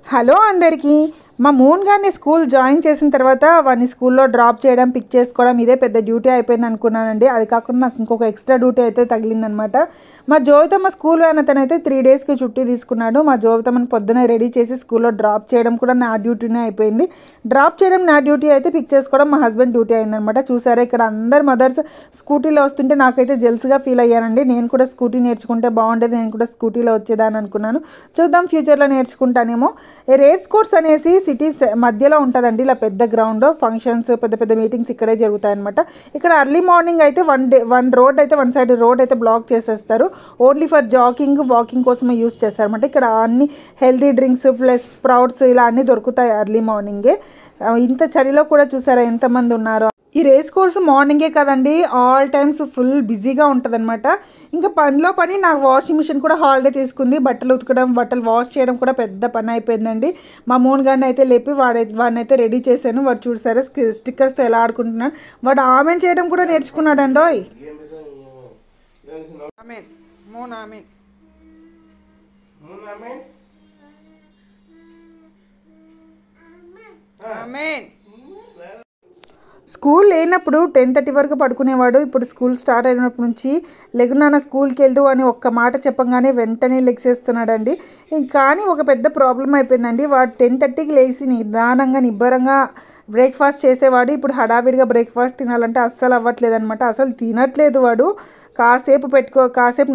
Hello అందరికీ మా moon గారిని స్కూల్ జాయిన్ చేసిన తర్వాత వాడిని స్కూల్లో డ్రాప్ చేయడం పిక్ చేసుకోవడం ఇదే పెద్ద డ్యూటీ అయిపోయింది అనుకున్నానండి. అది కాకుండా నాకు ఇంకొక ఎక్స్ట్రా డ్యూటీ అయితే తగిలిందనమాట. మా జోవితమ్మ స్కూల్ అతనైతే 3 డేస్కి చుట్టూ తీసుకున్నాడు. మా జోవితమ్మని పొద్దున రెడీ చేసి స్కూల్లో డ్రాప్ చేయడం కూడా నా డ్యూటీనే అయిపోయింది. డ్రాప్ చేయడం నా డ్యూటీ అయితే పిక్ చేసుకోవడం మా హస్బెండ్ డ్యూటీ అయిందనమాట. చూసారా ఇక్కడ అందరు మదర్స్ స్కూటీలో వస్తుంటే నాకైతే జెల్స్గా ఫీల్ అయ్యానండి. నేను కూడా స్కూటీ నేర్చుకుంటే బాగుండేది, నేను కూడా స్కూటీలో వచ్చేదాన్ని అనుకున్నాను. చూద్దాం ఫ్యూచర్లో నేర్చుకుంటానేమో. రేస్ కోర్స్ అనేసి సిటీస్ మధ్యలో ఉంటుందండి. ఇలా పెద్ద గ్రౌండ్, ఫంక్షన్స్, పెద్ద పెద్ద మీటింగ్స్ ఇక్కడే జరుగుతాయన్నమాట. ఇక్కడ అర్లీ మార్నింగ్ అయితే వన్ రోడ్ అయితే వన్ సైడ్ రోడ్ అయితే బ్లాక్ చేసేస్తారు. ఓన్లీ ఫర్ జాగింగ్, వాకింగ్ కోసమే యూస్ చేస్తారన్నమాట. ఇక్కడ అన్ని హెల్తీ డ్రింక్స్ ప్లస్ స్ప్రౌట్స్ ఇలా అన్నీ దొరుకుతాయి అర్లీ మార్నింగే. ఇంత చలిలో కూడా చూసారా ఎంతమంది ఉన్నారో. ఈ రేస్ కోర్సు మార్నింగే కదండి, ఆల్ టైమ్స్ ఫుల్ బిజీగా ఉంటుంది అనమాట. ఇంకా పనిలో పని నాకు వాషింగ్ మిషన్ కూడా హాలిడే తీసుకుంది. బట్టలు ఉతకడం, బట్టలు వాష్ చేయడం కూడా పెద్ద పని అయిపోయిందండి. మా మూన్ గారిని అయితే లేపి వాడిని అయితే రెడీ చేశాను. వాడు చూసారా స్టిక్కర్స్తో ఎలా ఆడుకుంటున్నాడు. వాడు ఆమెన్ చేయడం కూడా నేర్చుకున్నాడండి. స్కూల్ లేనప్పుడు 10:30 వరకు పడుకునేవాడు. ఇప్పుడు స్కూల్ స్టార్ట్ అయినప్పటి నుంచి లెగునాన్న స్కూల్కి వెళ్దు అని ఒక్క మాట చెప్పగానే వెంటనే లెగ్సేస్తున్నాడండి. కానీ ఒక పెద్ద ప్రాబ్లం అయిపోయిందండి. వాడు 10:30కి లేచి నిదానంగా నిబ్బరంగా బ్రేక్ఫాస్ట్ చేసేవాడు. ఇప్పుడు హడావిడిగా బ్రేక్ఫాస్ట్ తినాలంటే అస్సలు అవ్వట్లేదు అనమాట. అసలు తినట్లేదు వాడు. కాసేపు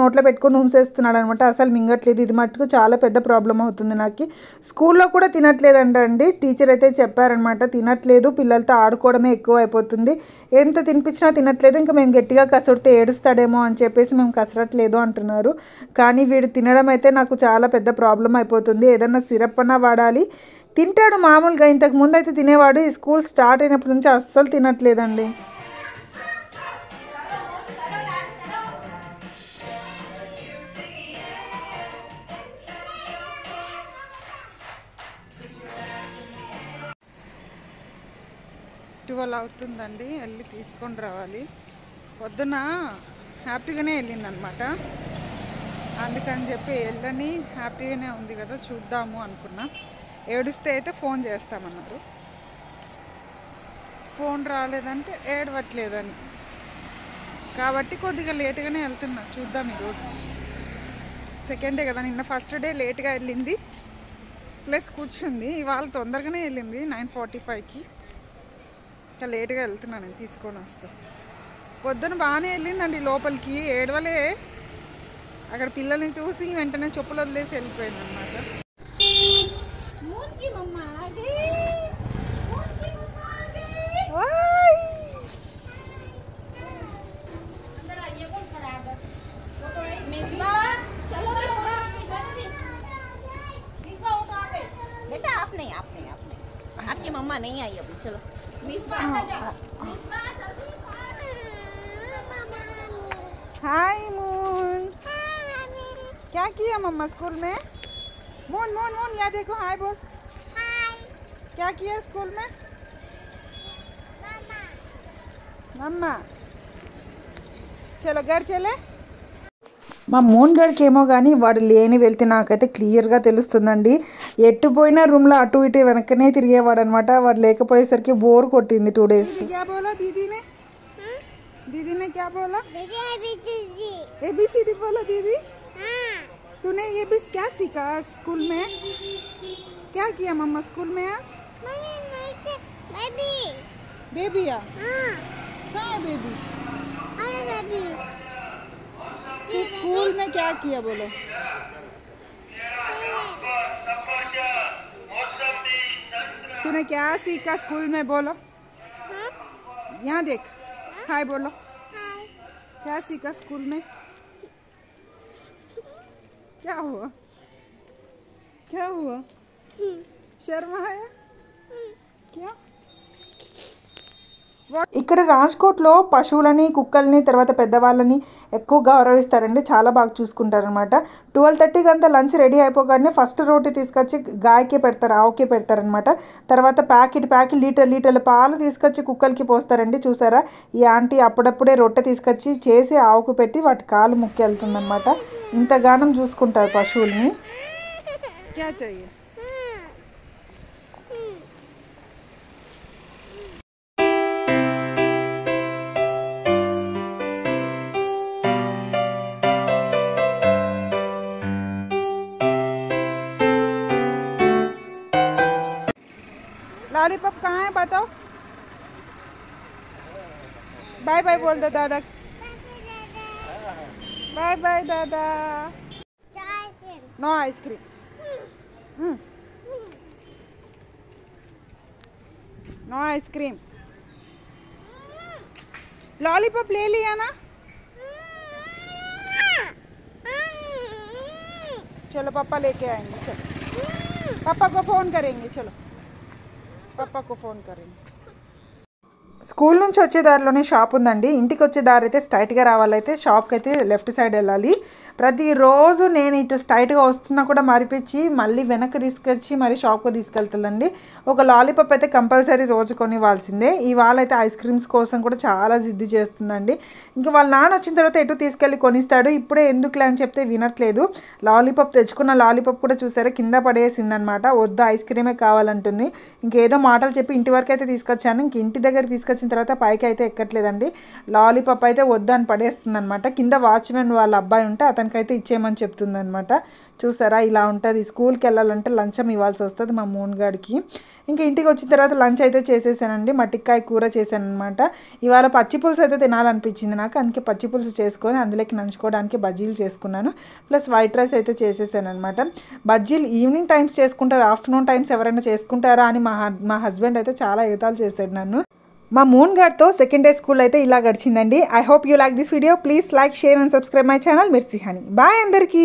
నోట్లో పెట్టుకొని ఉంచేస్తున్నాడు అనమాట. అసలు మింగట్లేదు. ఇది మట్టుకు చాలా పెద్ద ప్రాబ్లం అవుతుంది నాకు. స్కూల్లో కూడా తినట్లేదంటండి. టీచర్ అయితే చెప్పారనమాట, తినట్లేదు, పిల్లలతో ఆడుకోవడమే ఎక్కువ అయిపోతుంది, ఎంత తినిపించినా తినట్లేదు, ఇంకా మేము గట్టిగా కసరితే ఏడుస్తాడేమో అని చెప్పేసి మేము కసరట్లేదు అంటున్నారు. కానీ వీడు తినడం అయితే నాకు చాలా పెద్ద ప్రాబ్లం అయిపోతుంది. ఏదన్నా సిరప్ అన్నా వాడాలి. తింటాడు మామూలుగా, ఇంతకు ముందు అయితే తినేవాడు. ఈ స్కూల్ స్టార్ట్ అయినప్పటి నుంచి అస్సలు తినట్లేదండి. ట్వెల్వ్ అవుతుందండి, వెళ్ళి తీసుకొని రావాలి. పొద్దున హ్యాపీగానే వెళ్ళిందనమాట. అందుకని చెప్పి వెళ్ళని హ్యాపీగానే ఉంది కదా చూద్దాము అనుకున్నా. ఏడుస్తే అయితే ఫోన్ చేస్తామన్నారు. ఫోన్ రాలేదంటే ఏడవట్లేదని, కాబట్టి కొద్దిగా లేట్గానే వెళ్తున్నా. చూద్దాం ఈరోజు సెకండ్ డే కదా. నిన్న ఫస్ట్ డే లేట్గా వెళ్ళింది ప్లస్ కూర్చుంది. ఇవాళ తొందరగానే వెళ్ళింది 9:45కి. ఇంకా లేట్గా వెళ్తున్నాను, నేను తీసుకొని వస్తాను. పొద్దున బాగానే వెళ్ళిందండి లోపలికి, ఏడవలే. అక్కడ పిల్లల్ని చూసి వెంటనే చెప్పులు వదిలేసి వెళ్ళిపోయింది అనమాట. आपकी मम्मा नहीं आई अभी, चलो हाय मून, क्या किया मम्मा स्कूल में? मून मून मून यहाँ देखो, हाय बोल। हाय। क्या किया स्कूल में? मम्मा। चलो घर चले. మా మూన్ గడికి ఏమో కానీ వాడు లేని వెళ్తే నాకైతే క్లియర్గా తెలుస్తుందండి. ఎట్టు పోయినా రూమ్లో అటు ఇటు వెనకనే తిరిగేవాడు అనమాట. వాడు లేకపోయేసరికి బోర్ కొట్టింది 2 డేస్. क्या बोला दीदी ने क्या बोला? ABCD बोला दीदी. तूने ये भी क्या सीखा स्कूल में? क्या किया मम्मा स्कूल में आज? बेबी या कहाँ है बेबी? तो स्कूल में क्या किया बोलो? तूने क्या सीखा स्कूल में बोलो? यहाँ देख, हाय बोलो. क्या सीखा स्कूल में? क्या हुआ? क्या हुआ? शर्म आया क्या? ఇక్కడ రాజ్కోట్లో పశువులని, కుక్కల్ని, తర్వాత పెద్దవాళ్ళని ఎక్కువ గౌరవిస్తారండి. చాలా బాగా చూసుకుంటారనమాట. 12:30కి అంతా లంచ్ రెడీ అయిపోగానే ఫస్ట్ రోటీ తీసుకొచ్చి గాయకే పెడతారు, ఆవుకే పెడతారనమాట. తర్వాత ప్యాకెట్ లీటర్ల పాలు తీసుకొచ్చి కుక్కలకి పోస్తారండి. చూసారా, ఈ ఆంటీ అప్పుడప్పుడే రొట్టె తీసుకొచ్చి చేసి ఆవుకు పెట్టి వాటి కాలు ముక్కి వెళ్తుందనమాట. ఇంతగానం చూసుకుంటారు పశువుల్ని. क्या चाहिए? लॉलीपॉप कहाँ है बताओ? बाय बाय बोल दो दादा। बाय बाय दादा। No ice cream. No ice cream. Lollipop ले लिया ना? चलो पापा लेके आएंगे। चलो पापा को फ़ोन करेंगे। चलो पापा को फ़ोन करेंगे। స్కూల్ నుంచి వచ్చే దారిలోనే షాప్ ఉందండి. ఇంటికి వచ్చే దారి అయితే స్ట్రైట్గా రావాలైతే షాప్కి అయితే లెఫ్ట్ సైడ్ వెళ్ళాలి. ప్రతిరోజు నేను ఇటు స్ట్రైట్గా వస్తున్నా కూడా మరిపించి మళ్ళీ వెనక్కి తీసుకొచ్చి మరి షాప్కి తీసుకెళ్తుందండి. ఒక లాలీపాప్ అయితే కంపల్సరీ రోజు కొనివ్వాల్సిందే. ఇవాళ అయితే ఐస్ క్రీమ్స్ కోసం కూడా చాలా జిద్ది చేస్తుందండి. ఇంకా వాళ్ళ నాన్న వచ్చిన తర్వాత ఎటు తీసుకెళ్ళి కొనిస్తాడు. ఇప్పుడే ఎందుకులే అని చెప్తే వినట్లేదు. లాలీపాప్ తెచ్చుకున్న లాలీపాప్ కూడా చూసారా కింద పడేసిందనమాట. వద్దు ఐస్ క్రీమే కావాలంటుంది. ఇంకేదో మాటలు చెప్పి ఇంటి వరకు అయితే తీసుకొచ్చాను. ఇంక ఇంటి దగ్గర తీసుకొచ్చిన తర్వాత పైకి అయితే ఎక్కట్లేదండి. లాలీపాప్ అయితే వద్దు అని పడేస్తుంది అనమాట. కింద వాచ్మెన్ వాళ్ళ అబ్బాయి ఉంటే అతనికైతే ఇచ్చేయమని చెప్తుంది అనమాట. చూసారా ఇలా ఉంటుంది. స్కూల్కి వెళ్ళాలంటే లంచం ఇవ్వాల్సి వస్తుంది మా మూన్గాడికి. ఇంకా ఇంటికి వచ్చిన తర్వాత లంచ్ అయితే చేసేసానండి. మట్టికాయ కూర చేశాను అనమాట. ఇవాళ పచ్చిపులుసు అయితే తినాలనిపించింది నాకు. అందుకే పచ్చిపులుసు చేసుకొని అందులోకి నంచుకోవడానికి బజ్జీలు చేసుకున్నాను. ప్లస్ వైట్ రైస్ అయితే చేసేసాను అనమాట. బజ్జీలు ఈవినింగ్ టైమ్స్ చేసుకుంటారు, ఆఫ్టర్నూన్ టైమ్స్ ఎవరైనా చేసుకుంటారా అని మా హస్బెండ్ అయితే చాలా ఎగతాలు చేశాడు నన్ను. మా మూన్గాడ్తో సెకండ్ డే స్కూల్ అయితే ఇలా గడిచిందండి. I hope you like this video. Please like, share and subscribe my channel Mirchi Honey. Bye అందరికీ.